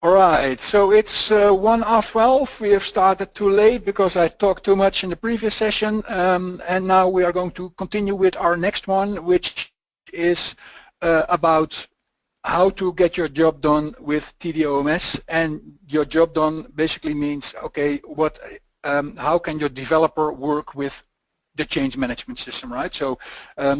All right, so it's 1:12. We have started too late because I talked too much in the previous session, and now we are going to continue with our next one, which is about how to get your job done with TDOMS. And your job done basically means, okay, how can your developer work with the change management system, right? So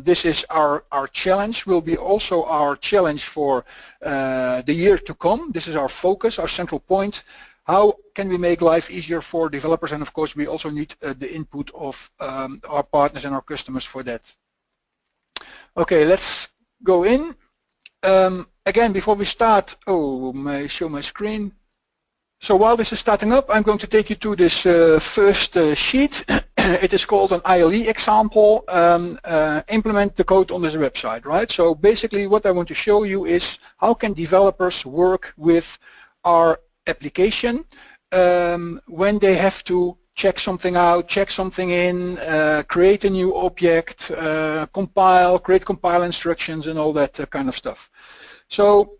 this is our challenge, will be also our challenge for the year to come. This is our focus, our central point. How can we make life easier for developers? And of course, we also need the input of our partners and our customers for that. Okay, let's go in. Again, before we start, may I show my screen? So while this is starting up, I'm going to take you to this first sheet. It is called an ILE example, implement the code on this website, right? So basically what I want to show you is how can developers work with our application when they have to check something out, check something in, create a new object, create compile instructions and all that kind of stuff. So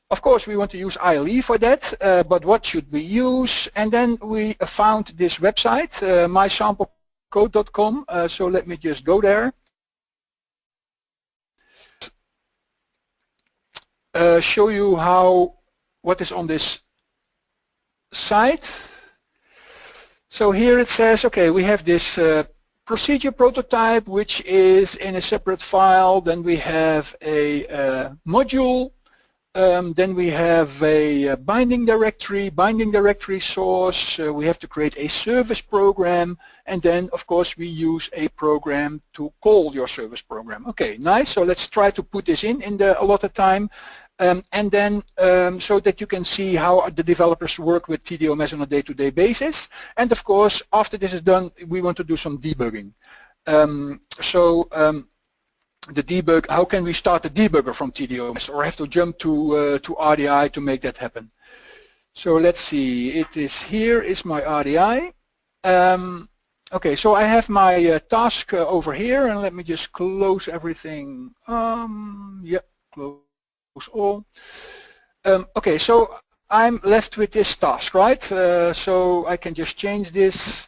of course, we want to use ILE for that, but what should we use? And then we found this website, mysamplecode.com. So let me just go there. Show you what is on this site. So here it says, okay, we have this procedure prototype, which is in a separate file. Then we have a module. Then we have a binding directory source. We have to create a service program, and then of course we use a program to call your service program. Okay, nice. So let's try to put this in the allotted time, and then so that you can see how the developers work with TDOMS on a day-to-day basis. And of course, after this is done, we want to do some debugging. The debug, how can we start the debugger from TDOMS, or have to jump to RDI to make that happen? So let's see, here is my RDI. Okay, so I have my task over here, and let me just close everything. Close all. Okay, so I'm left with this task, right? So I can just change this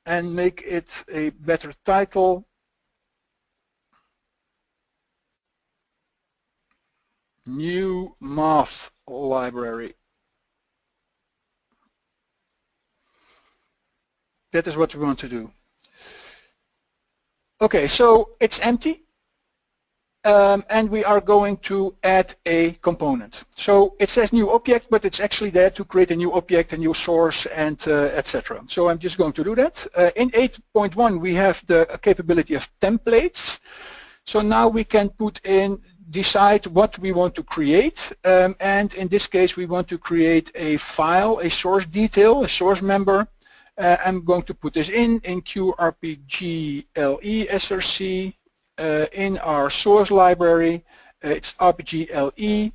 and make it a better title. New math library. That is what we want to do. Okay, so it's empty, and we are going to add a component. So it says new object, but it's actually there to create a new object, a new source, and etc. So I'm just going to do that. In 8.1 we have the capability of templates. So now we can decide what we want to create, and in this case we want to create a file, a source detail, a source member. I'm going to put this in QRPGLE SRC in our source library. It's RPGLE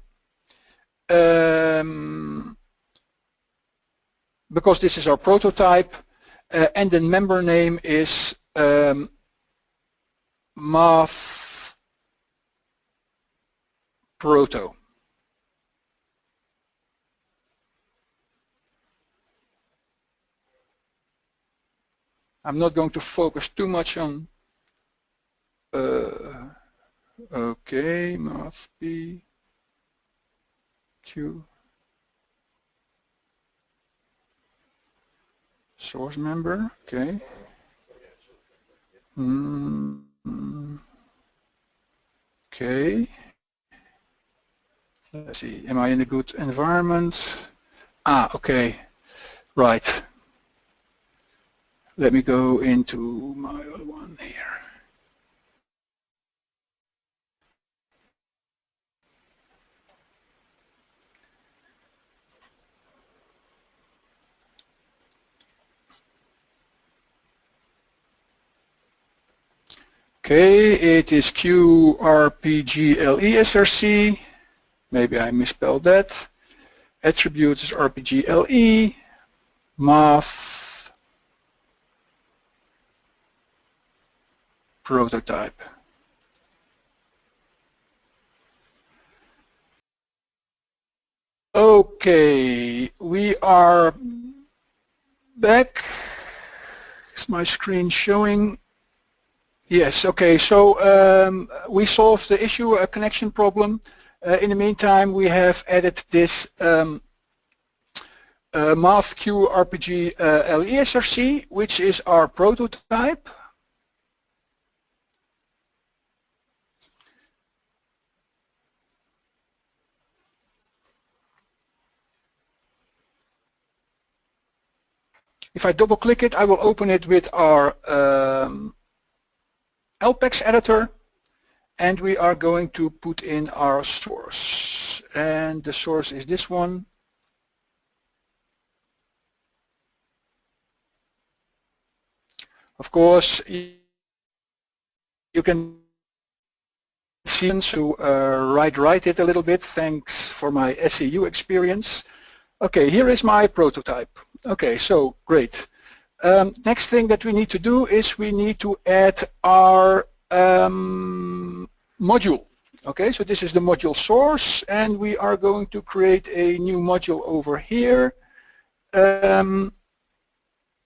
because this is our prototype, and the member name is math proto. I'm not going to focus too much on okay, math P Q source member, okay. Okay. Let's see, am I in a good environment? Okay, right. Let me go into my other one here. Okay, it is QRPGLE-SRC. Maybe I misspelled that. Attributes is RPGLE. Math prototype. Okay, we are back. Is my screen showing? Yes, okay, so we solved the issue, a connection problem. In the meantime, we have added this MathQ RPG LESRC, which is our prototype. If I double click it, I will open it with our LPEX editor, and we are going to put in our source. And the source is this one. Of course, you can see to write it a little bit. Thanks for my SEU experience. Okay, here is my prototype. Okay, so great. Next thing that we need to do is we need to add our module. Okay, so this is the module source, and we are going to create a new module over here. Again,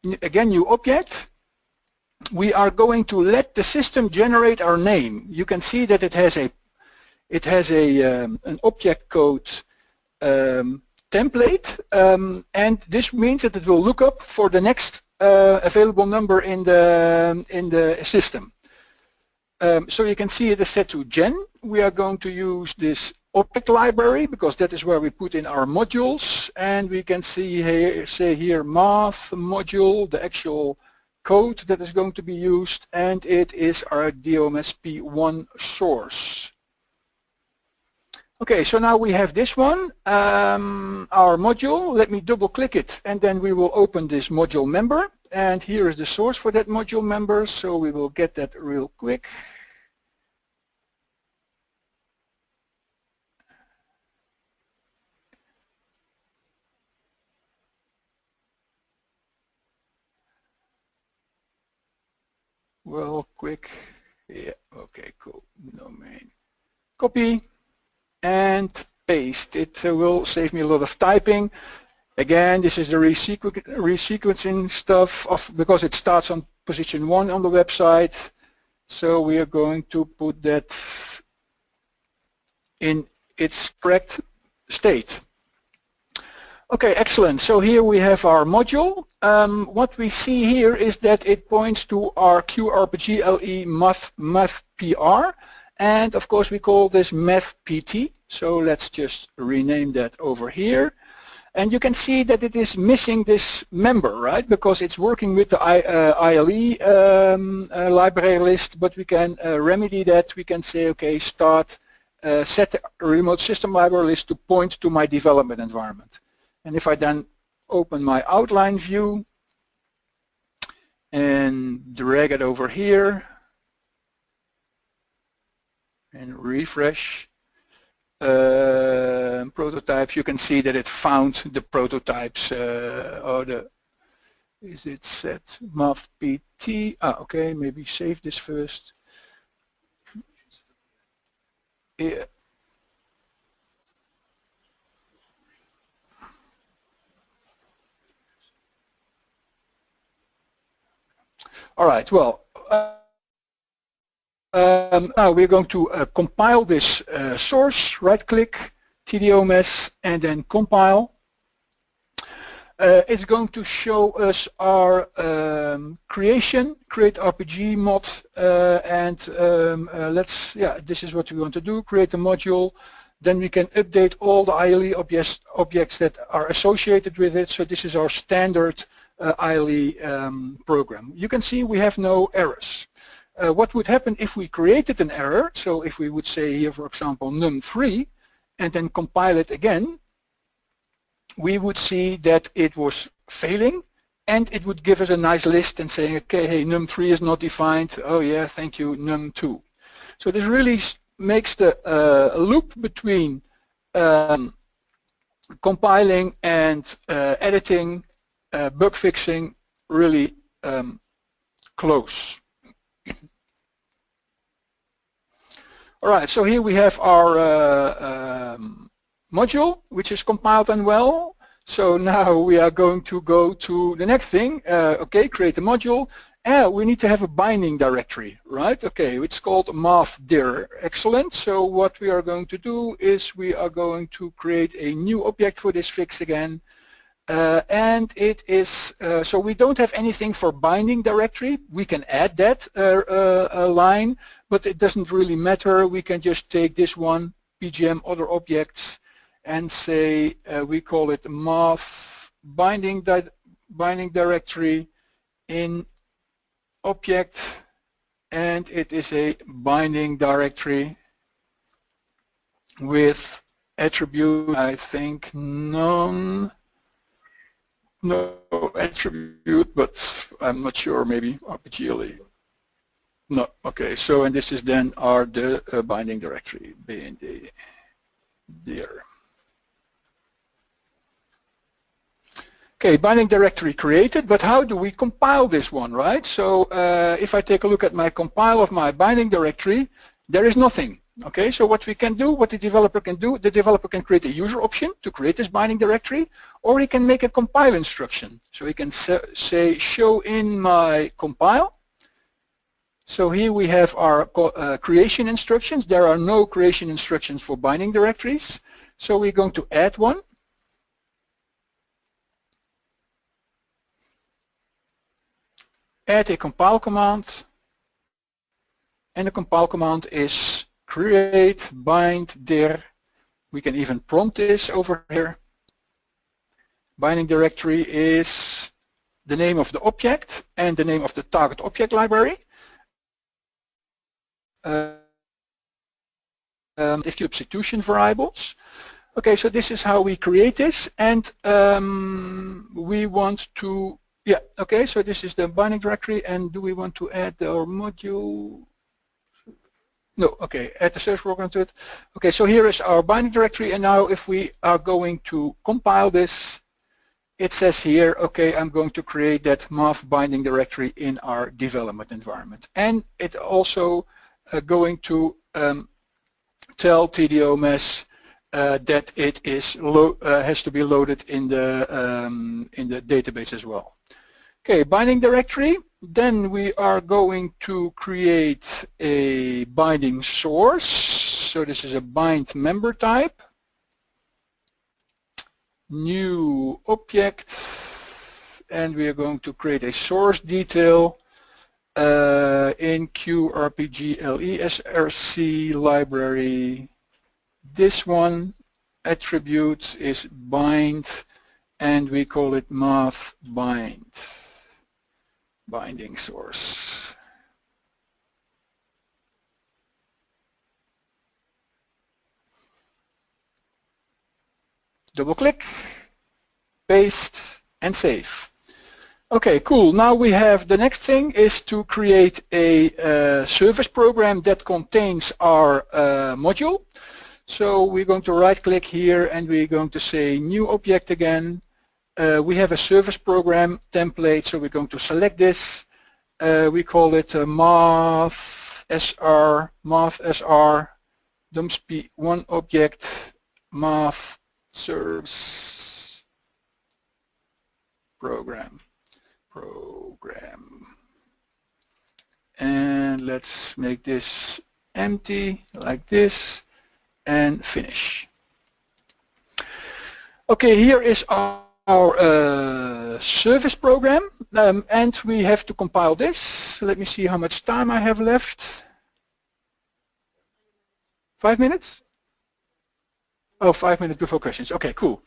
new object. We are going to let the system generate our name. You can see that it has an object code template, and this means that it will look up for the next available number in the system. So you can see it is set to gen. We are going to use this object library because that is where we put in our modules, and we can see here, say here, math module, the actual code that is going to be used, and it is our DOMSP1 source. Okay, so now we have this one, our module. Let me double click it, and then we will open this module member, and here is the source for that module member, so we will get that real quick. Well, quick, yeah, okay, cool, domain. Copy and paste. It will save me a lot of typing. Again, this is the resequencing stuff because it starts on position 1 on the website. So we are going to put that in its correct state. Okay, excellent. So here we have our module. What we see here is that it points to our QRPG LE math PR, and of course we call this math PT. So let's just rename that over here. And you can see that it is missing this member, right? Because it's working with the ILE library list, but we can remedy that. We can say, okay, start, set the remote system library list to point to my development environment. And if I then open my outline view and drag it over here and refresh prototypes, you can see that it found the prototypes is it set math PT? Okay, maybe save this first. Yeah. All right, well, now we're going to compile this source, right-click, TDOMS, and then compile. It's going to show us our create RPG mod, and this is what we want to do, create a module. Then we can update all the ILE objects that are associated with it. So this is our standard ILE program. You can see we have no errors. What would happen if we created an error? So if we would say here, for example, num3, and then compile it again, we would see that it was failing, and it would give us a nice list and saying, okay, hey, num3 is not defined. Oh yeah, thank you, num2. So this really makes the loop between compiling and editing, bug fixing really close. All right, so here we have our module, which is compiled and well. So now we are going to go to the next thing. Okay, create a module. We need to have a binding directory, right? Okay, it's called mathdir. Excellent. So what we are going to do is we are going to create a new object for this fix again. And it is, so we don't have anything for binding directory. We can add that line, but it doesn't really matter. We can just take this one, PGM other objects, and say we call it math binding directory in object, and it is a binding directory with attribute, I think none. No attribute, but I'm not sure, maybe RPGLE. No, okay, so and this is then the binding directory, BND there. Okay, binding directory created, but how do we compile this one, right? So if I take a look at my compile of my binding directory, there is nothing. Okay, so what we can do, what the developer can do, the developer can create a user option to create this binding directory, or he can make a compile instruction. So he can say show in my compile. So here we have our creation instructions. There are no creation instructions for binding directories. So we're going to add one. Add a compile command. And the compile command is create bind dir. We can even prompt this over here. Binding directory is the name of the object and the name of the target object library. If you substitution variables. Okay, so this is how we create this, and we want to, yeah, okay, so this is the binding directory, and do we want to add our module? No, okay, add the service program to it. Okay, so here is our binding directory, and now if we are going to compile this, it says here, okay, I'm going to create that math binding directory in our development environment. And it also going to tell TDOMS that it is has to be loaded in the database as well. Okay, binding directory. Then we are going to create a binding source. So this is a bind member type. New object, and we are going to create a source detail in QRPGLE SRC library. This one attribute is bind, and we call it math bind. Binding source. Double click, paste, and save. Okay, cool. Now we have the next thing is to create a service program that contains our module. So we're going to right click here and we're going to say new object again. We have a service program template, so we're going to select this. We call it math SR, dumpsp one object, math service program. And let's make this empty like this and finish. Okay, here is our service program, and we have to compile this. Let me see how much time I have left. 5 minutes? Oh, 5 minutes before questions. Okay, cool.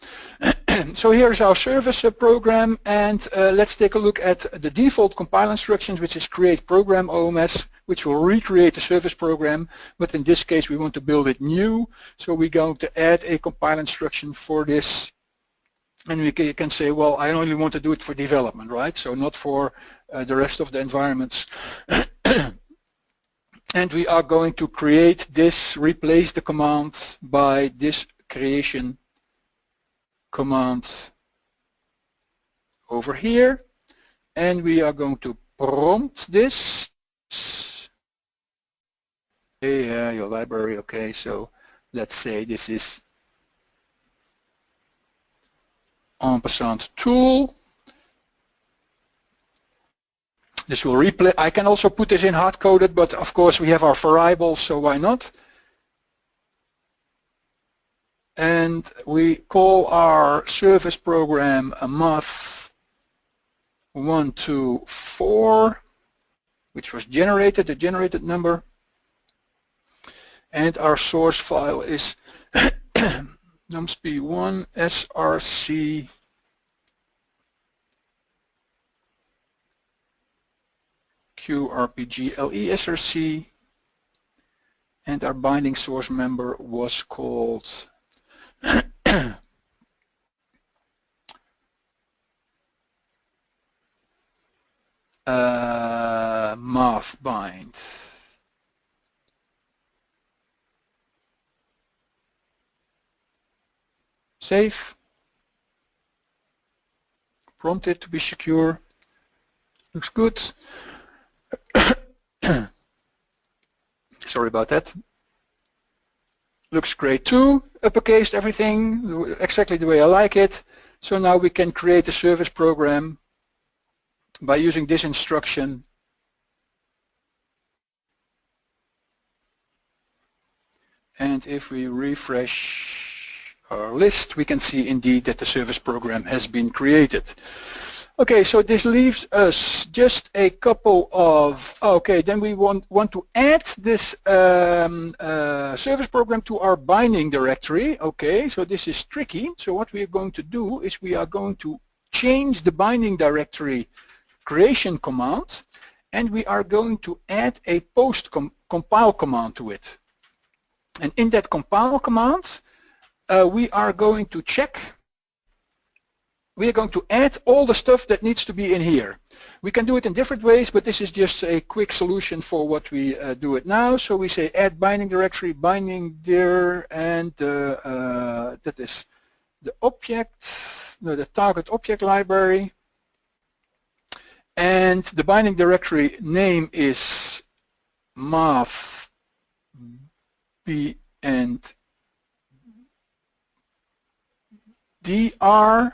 So here's our service program, and let's take a look at the default compile instructions, which is create program OMS, which will recreate the service program. But in this case, we want to build it new, so we're going to add a compile instruction for this. And we can say, well, I only want to do it for development, right? So not for the rest of the environments. And we are going to create this, replace the command by this creation command over here. And we are going to prompt this. Yeah, your library, okay, so let's say this is ampersand tool. This will replay. I can also put this in hard-coded, but of course we have our variables, so why not? And we call our service program a math124, which was generated, the generated number. And our source file is numpy1 src qrpgle src, and our binding source member was called math bind. Save. Prompt it to be secure. Looks good. Sorry about that. Looks great too. Uppercased everything exactly the way I like it. So now we can create a service program by using this instruction. And if we refresh our list, we can see indeed that the service program has been created. Okay, so this leaves us just a couple of, okay, then we want to add this service program to our binding directory. Okay, so this is tricky. So what we are going to do is we are going to change the binding directory creation command, and we are going to add a post compile command to it. And in that compile command, we are going to check. We are going to add all the stuff that needs to be in here. We can do it in different ways, but this is just a quick solution for what we do it now. So we say add binding directory, binding dir, and that is the object, no, the target object library. And the binding directory name is math b and dr.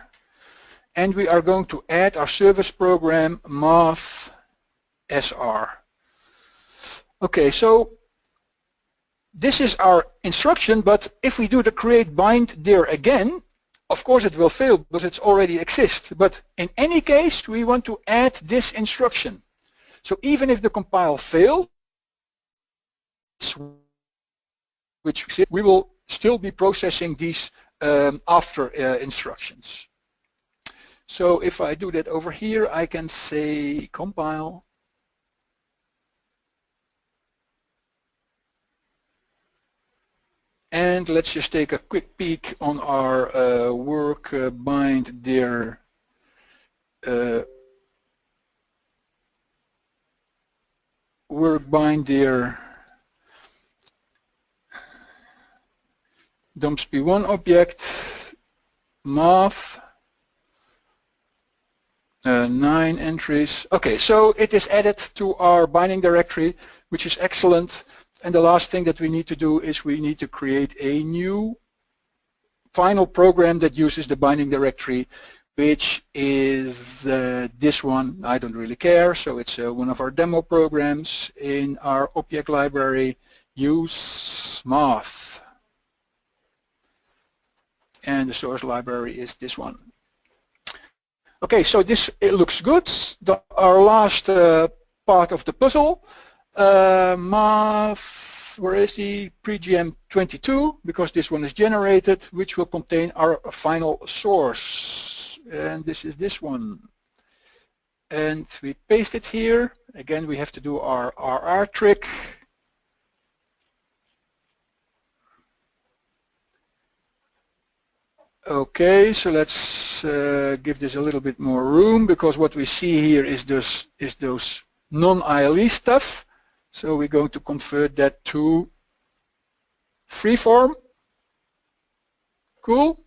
And we are going to add our service program math sr. Okay, so this is our instruction, but if we do the create bind dir again, of course it will fail because it's already exists. But in any case, we want to add this instruction. So even if the compile fails, which we will still be processing these after instructions. So if I do that over here, I can say compile. And let's just take a quick peek on our work bind dir dumpsp1 object math 9 entries. Okay, so it is added to our binding directory, which is excellent. And the last thing that we need to do is we need to create a new final program that uses the binding directory, which is this one. I don't really care. So it's one of our demo programs in our object library, use math. And the source library is this one. Okay, so this, it looks good. Our last part of the puzzle, math, where is the pregm 22, because this one is generated, which will contain our final source. And this is this one. And we paste it here. Again, we have to do our RR trick. Okay, so let's give this a little bit more room, because what we see here is those non-ILE stuff. So we're going to convert that to freeform. Cool.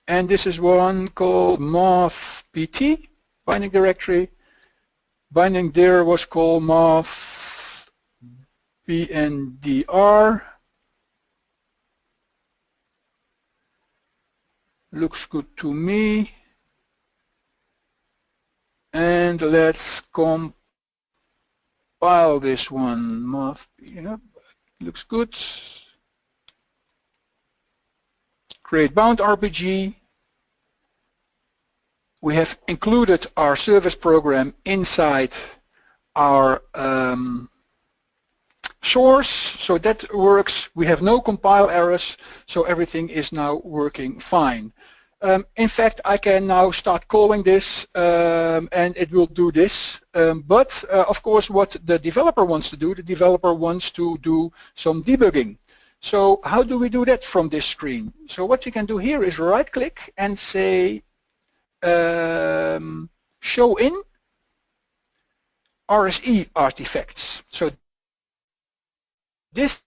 And this is one called math pt binding directory. Binding dir was called math bndr. Looks good to me. And let's compile this one. Yeah, looks good. Create bound RPG. We have included our service program inside our source, so that works. We have no compile errors, so everything is now working fine. In fact, I can now start calling this and it will do this. But of course, what the developer wants to do, the developer wants to do some debugging. So how do we do that from this screen? So what you can do here is right click and say show in RSE artifacts. So this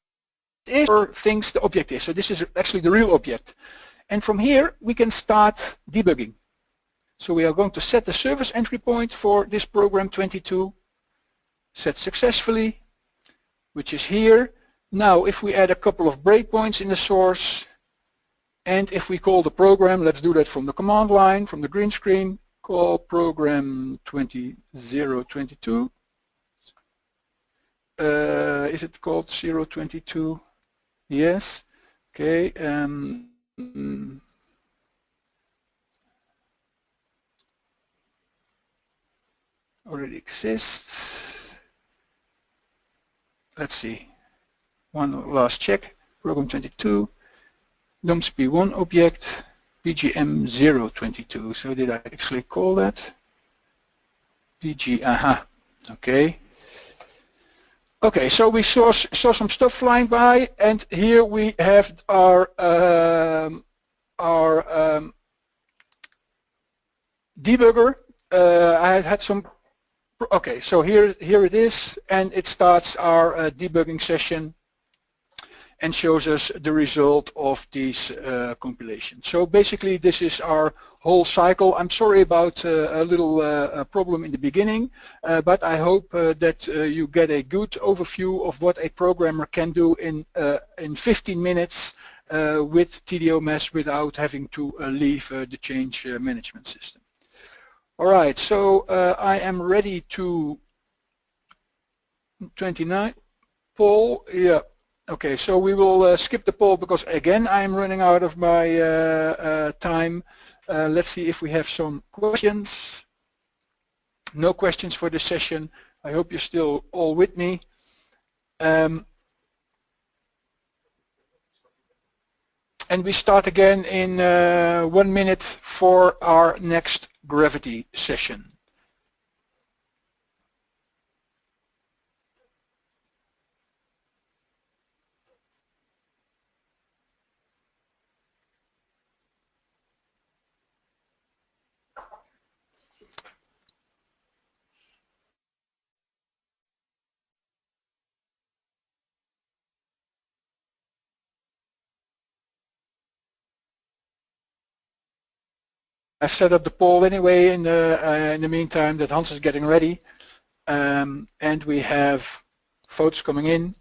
is where things the object is. So this is actually the real object. And from here we can start debugging. So we are going to set the service entry point for this program 22, set successfully, which is here. Now if we add a couple of breakpoints in the source, and if we call the program, let's do that from the command line, from the green screen, call program 2022. Is it called 022? Yes. Okay. Already exists. Let's see. One last check. Program 22. DOMSP1 object. PGM 022. So did I actually call that? PG. Aha. Okay. Okay, so we saw some stuff flying by, and here we have our debugger. I had some. Okay, so here it is, and it starts our debugging session and shows us the result of these compilations. So basically this is our whole cycle. I'm sorry about a little problem in the beginning, but I hope that you get a good overview of what a programmer can do in 15 minutes with TDOMS without having to leave the change management system. All right, so I am ready to 29 poll. Yeah. Okay, so we will skip the poll because again I'm running out of my time. Let's see if we have some questions. No questions for this session. I hope you're still all with me. And we start again in 1 minute for our next gravity session. I've set up the poll anyway in the meantime that Hans is getting ready, and we have votes coming in.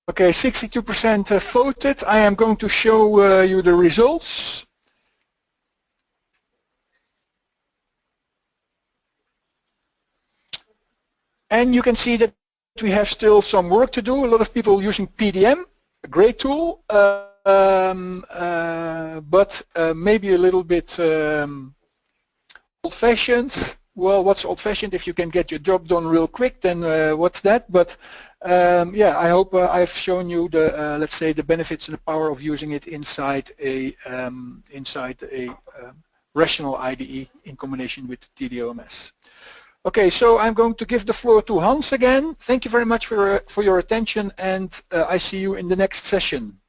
Okay, 62% voted. I am going to show you the results. And you can see that we have still some work to do. A lot of people using PDM, a great tool, but maybe a little bit old-fashioned. well, what's old-fashioned? If you can get your job done real quick, then what's that? But yeah, I hope I've shown you the let's say the benefits and the power of using it inside a rational IDE in combination with TDOMS. Okay, so I'm going to give the floor to Hans again. Thank you very much for your attention, and I see you in the next session.